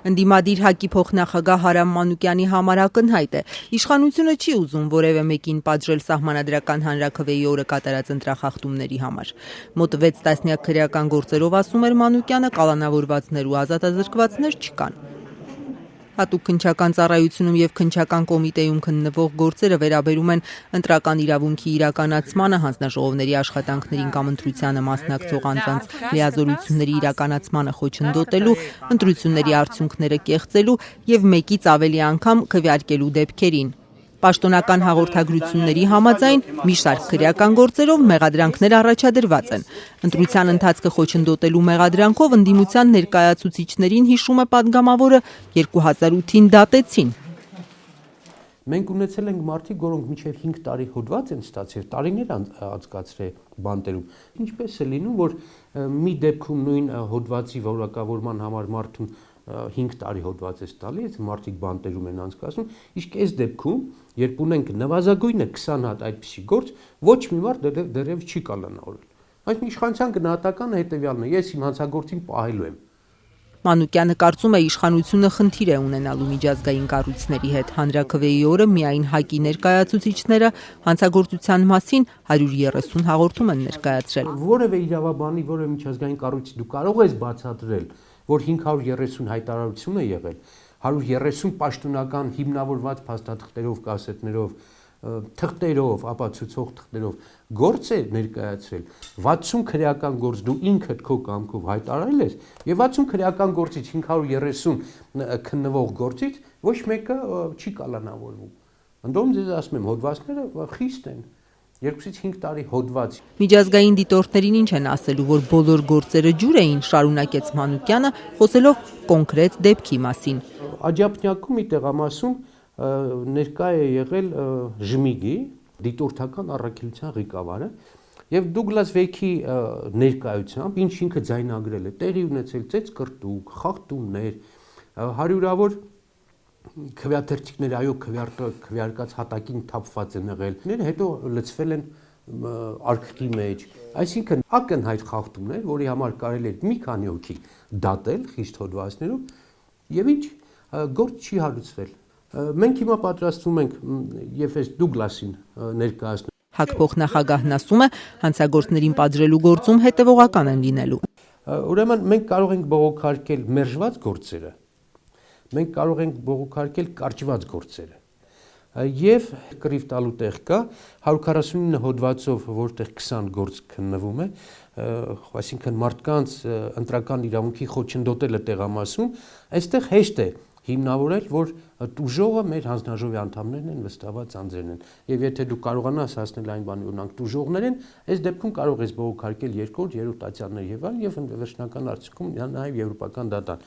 Ընդդիմադիր ՀԱԿ-ի փոխնախագահ Հարամ Մանուկյանի համար ակնհայտ է. իշխանությունը չի ուզում որևէ մեկին պատժել սահմանադրական հանրաքվեի օրը կատարած ընտրախախտումների համար։ Մոտ 6 տասնյակ քրեական գործերով, ասում էր Մանուկյանը, կալանավորվածներ ու ազատազրկվածներ չկան։ Հատուկ քննչական ծառայությունում եւ քննչական կոմիտեում քննվող գործերը վերաբերում են ընտրական իրավունքի իրականացմանը, հանձնաժողովների աշխատանքներին կամ ընտրությանը մասնակցող անձանց լիազորությունների իրականացմանը խոչընդոտելու, ընտրությունների արդյունքները կեղծելու եւ մեկից ավելի անգամ քվեարկելու դեպքերին։ Պաշտոնական հաղորդագրությունների համաձայն մի շարք քրեական գործերով մեղադրանքներ առաջադրված են։ Ընտրության ընթացքը խոչընդոտելու մեղադրանքով ընդդիմության ներկայացուցիչներին, հիշում է падգամավորը, 2008-ին դատեցին։ Մենք ունեցել ենք մարդիկ, որոնք մինչև 5 տարի հոդված են ստացել, տարիներ անցկացրել բանտերում։ Ինչպես է լինում, որ մի դեպքում նույն հոդվածի որակավորման համար մարդուն 5 տարի հոդված է տալիս, մարդիկ բանտերում են անցկացնում, իսկ այս դեպքում, երբ ունենք նվազագույնը 20 հատ այդպիսի գործ, ոչ մի մարդ դեռևս չի կալանավորել։ Այս իշխանության գնահատականը հետևյալն է, ես իմ հանցագործին պահելու եմ։ Մանուկյանը կարծում է, իշխանությունը խնդիր է ունենալու միջազգային կառույցների հետ։ Հանրաքվեի օրը միայն ՀԱԿ-ի ներկայացուցիչները հանցագործության մասին 130 հաղորդում են ներկայացրել։ Որևէ իրավաբանի, որևէ միջազգային կառույցի դու կարող ես բացատրել, որ 530 հայտարարություն է եղել, 130 պաշտոնական հիմնավորված փաստաթղթերով, կասետներով, թղթերով, ապացուցող թղթերով գործ է ներկայացրել, 60 քրեական գործ դու ինքդ քո կամքով հայտարարել ես, եւ 60 քրեական գործից 530 քննվող գործից ոչ մեկը չի կալանավորվում։ Ընդդեմ ձեզ ասում եմ, հոդվածները խիստ են։ 2-ից 5 տարի հոդված։ Միջազգային դիտորդներին ինչ են ասելու, որ բոլոր գործերը ջուր էին, շարունակեց Մանուկյանը, խոսելով կոնկրետ դեպքի մասին։ Աջափնյակում մի տեղամասում ներկա է եղել ԺՄԻԳ-ի դիտորդական առաքելության ղեկավարը եւ Դուգլաս Վեյքի ներկայությամբ, ինչ ինքը ձայնագրել է, տեղի ունեցել ծեծկռտուք, խախտումներ, հարյուրավոր քվեաթերթիկներ, այո, քվեարկած հատակին թափված են եղել, հետո լցվել են արկղի մեջ, այսինքն ակնհայտ խախտումներ, որի համար կարելի է մի քանի հոգի դատել խիստ հոդվածներով, եւ ինչ գործ չի հարուցվել։ Մենք հիմա պատրաստվում ենք եւ այս Դուգլասին ներկայացնել։ ՀԱԿ փոխնախագահն ասում է, հանցագործներին պատժելու գործում հետևողական են լինելու։ Ուրեմն մենք կարող ենք բողոքարկել մերժված գործերը, մենք կարող ենք բողոքարկել կարճված գործերը։ Եվ կռիվ տալու տեղ կա 149 հոդվածով, որտեղ 20 գործ քննվում է, այսինքն մարդկանց ընտրական իրավունքի խոչընդոտելը տեղամասում, այստեղ հեշտ է հիմնավորել, որ տուժողը մեր հանձնաժողովի անդամներն են, վստահված անձերն են։ Եվ եթե դու կարողանաս հասնել այն բանի, որ նրանք տուժողներ են, այս դեպքում կարող ես բողոքարկել 2-րդ, 3-րդ ատյաններ եւ այլն, եւ վերջնական արդյունքում նաեւ եվրոպական դատան։